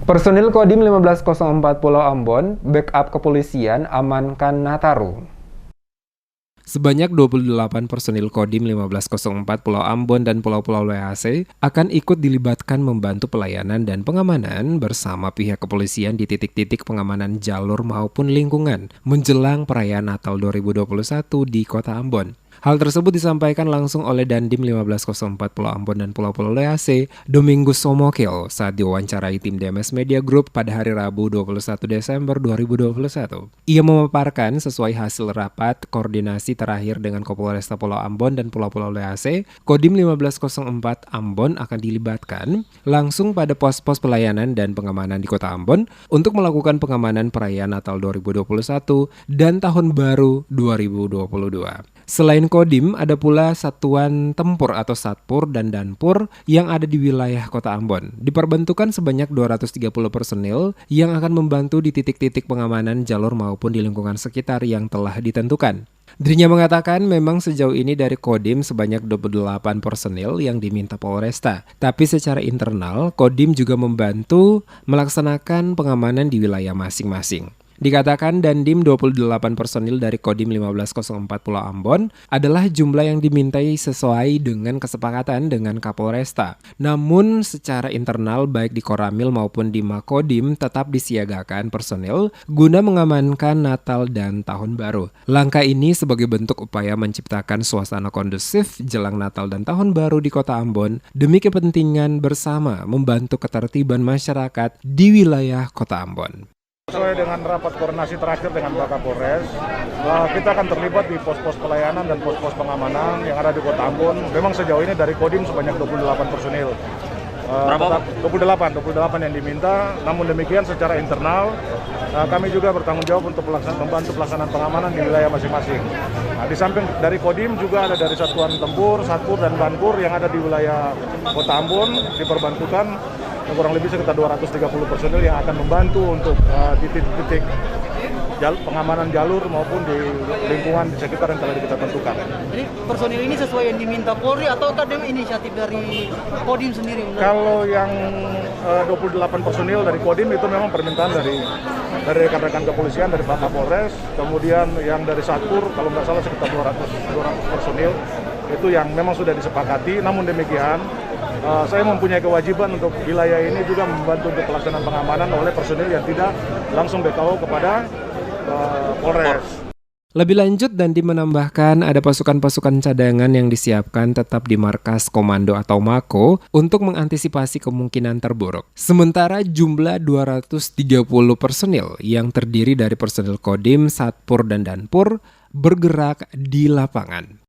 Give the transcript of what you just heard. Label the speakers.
Speaker 1: Personil Kodim 1504 Pulau Ambon, backup kepolisian amankan Nataru. Sebanyak 28 personil Kodim 1504 Pulau Ambon dan Pulau-Pulau WAC akan ikut dilibatkan membantu pelayanan dan pengamanan bersama pihak kepolisian di titik-titik pengamanan jalur maupun lingkungan menjelang perayaan Natal 2021 di Kota Ambon. Hal tersebut disampaikan langsung oleh Dandim 1504 Pulau Ambon dan Pulau-Pulau WAC, Domingus Somokil, saat diwawancarai tim DMS Media Group pada hari Rabu 21 Desember 2021. Ia memaparkan sesuai hasil rapat koordinasi terakhir dengan Kapolresta Pulau Ambon dan Pulau-Pulau WAC, Kodim 1504 Ambon akan dilibatkan langsung pada pos-pos pelayanan dan pengamanan di Kota Ambon untuk melakukan pengamanan perayaan Natal 2021 dan Tahun Baru 2022. Selain Kodim, ada pula Satuan Tempur atau Satpur dan Danpur yang ada di wilayah Kota Ambon. Diperbentukan sebanyak 230 personil yang akan membantu di titik-titik pengamanan jalur maupun di lingkungan sekitar yang telah ditentukan. Dirinya mengatakan memang sejauh ini dari Kodim sebanyak 28 personil yang diminta Polresta. Tapi secara internal, Kodim juga membantu melaksanakan pengamanan di wilayah masing-masing. Dikatakan Dandim 28 personil dari Kodim 1504 Pulau Ambon adalah jumlah yang dimintai sesuai dengan kesepakatan dengan Kapolresta. Namun secara internal baik di Koramil maupun di Makodim tetap disiagakan personil guna mengamankan Natal dan Tahun Baru. Langkah ini sebagai bentuk upaya menciptakan suasana kondusif jelang Natal dan Tahun Baru di Kota Ambon demi kepentingan bersama membantu ketertiban masyarakat di wilayah Kota Ambon.
Speaker 2: Sesuai dengan rapat koordinasi terakhir dengan Pak Kapolres, kita akan terlibat di pos-pos pelayanan dan pos-pos pengamanan yang ada di Kota Ambon. Memang sejauh ini dari Kodim sebanyak 28 personil.
Speaker 3: Berapa?
Speaker 2: 28 yang diminta, namun demikian secara internal kami juga bertanggung jawab untuk membantu pelaksanaan pengamanan di wilayah masing-masing. Nah, di samping dari Kodim juga ada dari Satuan Tempur, Satpur, dan Danpur yang ada di wilayah Kota Ambon diperbantukan kurang lebih sekitar 230 personil yang akan membantu untuk di titik-titik pengamanan jalur maupun di lingkungan di sekitar yang telah kita tentukan.
Speaker 4: Jadi personil ini sesuai yang diminta Polri atau kadang inisiatif dari Kodim sendiri?
Speaker 2: Kalau yang 28 personil dari Kodim itu memang permintaan dari rekan-rekan kepolisian, dari Pak Kapolres, kemudian yang dari Satpur kalau nggak salah sekitar 200 personil itu yang memang sudah disepakati. Namun demikian saya mempunyai kewajiban untuk wilayah ini juga membantu untuk pelaksanaan pengamanan oleh personil yang tidak langsung BKO kepada Polres.
Speaker 1: Lebih lanjut, Dandim menambahkan ada pasukan-pasukan cadangan yang disiapkan tetap di markas komando atau Mako untuk mengantisipasi kemungkinan terburuk. Sementara jumlah 230 personil yang terdiri dari personil Kodim, Satpur, dan Danpur bergerak di lapangan.